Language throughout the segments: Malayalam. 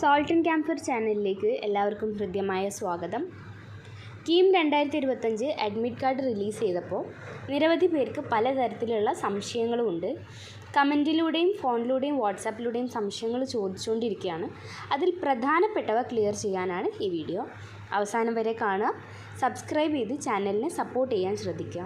സോൾട്ട് ആൻഡ് ക്യാമ്പർ ചാനലിലേക്ക് എല്ലാവർക്കും ഹൃദ്യമായ സ്വാഗതം. കീം 2025 അഡ്മിറ്റ് കാർഡ് റിലീസ് ചെയ്തപ്പോൾ നിരവധി പേർക്ക് പലതരത്തിലുള്ള സംശയങ്ങളുമുണ്ട്. കമൻറ്റിലൂടെയും ഫോണിലൂടെയും വാട്സാപ്പിലൂടെയും സംശയങ്ങൾ ചോദിച്ചുകൊണ്ടിരിക്കുകയാണ്. അതിൽ പ്രധാനപ്പെട്ടവ ക്ലിയർ ചെയ്യാനാണ് ഈ വീഡിയോ. അവസാനം വരെ കാണുക. സബ്സ്ക്രൈബ് ചെയ്ത് ചാനലിനെ സപ്പോർട്ട് ചെയ്യാൻ ശ്രദ്ധിക്കുക.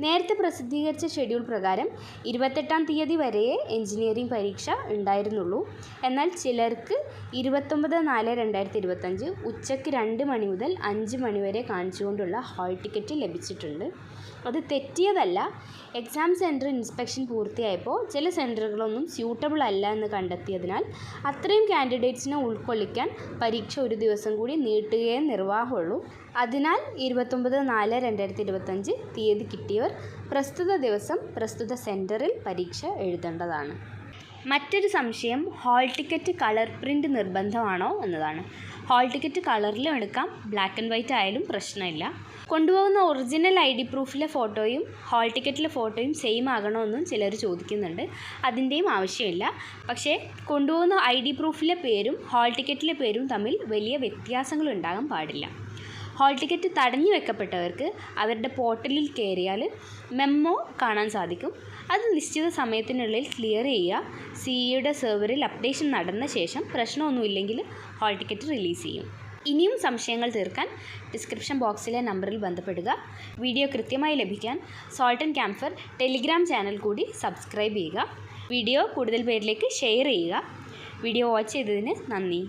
നേരത്തെ പ്രസിദ്ധീകരിച്ച ഷെഡ്യൂൾ പ്രകാരം 28-ാം തീയതി വരെയേ എഞ്ചിനീയറിംഗ് പരീക്ഷ ഉണ്ടായിരുന്നുള്ളൂ. എന്നാൽ ചിലർക്ക് 29/4/2025 ഉച്ചയ്ക്ക് 2 മണി മുതൽ 5 മണി വരെ കാണിച്ചുകൊണ്ടുള്ള ഹാൾ ടിക്കറ്റ് ലഭിച്ചിട്ടുണ്ട്. അത് തെറ്റിയതല്ല. എക്സാം സെൻറ്റർ ഇൻസ്പെക്ഷൻ പൂർത്തിയായപ്പോൾ ചില സെൻറ്ററുകളൊന്നും സ്യൂട്ടബിൾ അല്ല എന്ന് കണ്ടെത്തിയതിനാൽ അത്രയും കാൻഡിഡേറ്റ്സിനെ ഉൾക്കൊള്ളിക്കാൻ പരീക്ഷ ഒരു ദിവസം കൂടി നീട്ടുകയേ നിർവാഹമുള്ളൂ. അതിനാൽ 29/4/2025 തീയതി കിട്ടിയവർ പ്രസ്തുത ദിവസം പ്രസ്തുത സെൻറ്ററിൽ പരീക്ഷ എഴുതേണ്ടതാണ്. മറ്റൊരു സംശയം ഹാൾ ടിക്കറ്റ് കളർ പ്രിൻ്റ് നിർബന്ധമാണോ എന്നതാണ്. ഹാൾ ടിക്കറ്റ് കളറിലും എടുക്കാം, ബ്ലാക്ക് ആൻഡ് വൈറ്റ് ആയാലും പ്രശ്നമില്ല. കൊണ്ടുപോകുന്ന ഒറിജിനൽ ID പ്രൂഫിലെ ഫോട്ടോയും ഹാൾ ടിക്കറ്റിലെ ഫോട്ടോയും സെയിം ആകണമെന്നും ചിലർ ചോദിക്കുന്നുണ്ട്. അതിൻ്റെയും ആവശ്യമില്ല. പക്ഷേ കൊണ്ടുപോകുന്ന ID പ്രൂഫിലെ പേരും ഹാൾ ടിക്കറ്റിലെ പേരും തമ്മിൽ വലിയ വ്യത്യാസങ്ങൾ ഉണ്ടാകാൻ പാടില്ല. ഹാൾ ടിക്കറ്റ് തടഞ്ഞു വെക്കപ്പെട്ടവർക്ക് അവരുടെ പോർട്ടലിൽ കയറിയാൽ മെമ്മോ കാണാൻ സാധിക്കും. അത് നിശ്ചിത സമയത്തിനുള്ളിൽ ക്ലിയർ ചെയ്യുക. CEയുടെ സെർവറിൽ അപ്ഡേഷൻ നടന്ന ശേഷം പ്രശ്നമൊന്നുമില്ലെങ്കിൽ ഹാൾ ടിക്കറ്റ് റിലീസ് ചെയ്യും. ഇനിയും സംശയങ്ങൾ തീർക്കാൻ ഡിസ്ക്രിപ്ഷൻ ബോക്സിലെ നമ്പറിൽ ബന്ധപ്പെടുക. വീഡിയോ കൃത്യമായി ലഭിക്കാൻ salt and camper Telegram channel കൂടി സബ്സ്ക്രൈബ് ചെയ്യുക. വീഡിയോ കൂടുതൽ പേരിലേക്ക് ഷെയർ ചെയ്യുക. വീഡിയോ വാച്ച് ചെയ്തതിന് നന്ദി.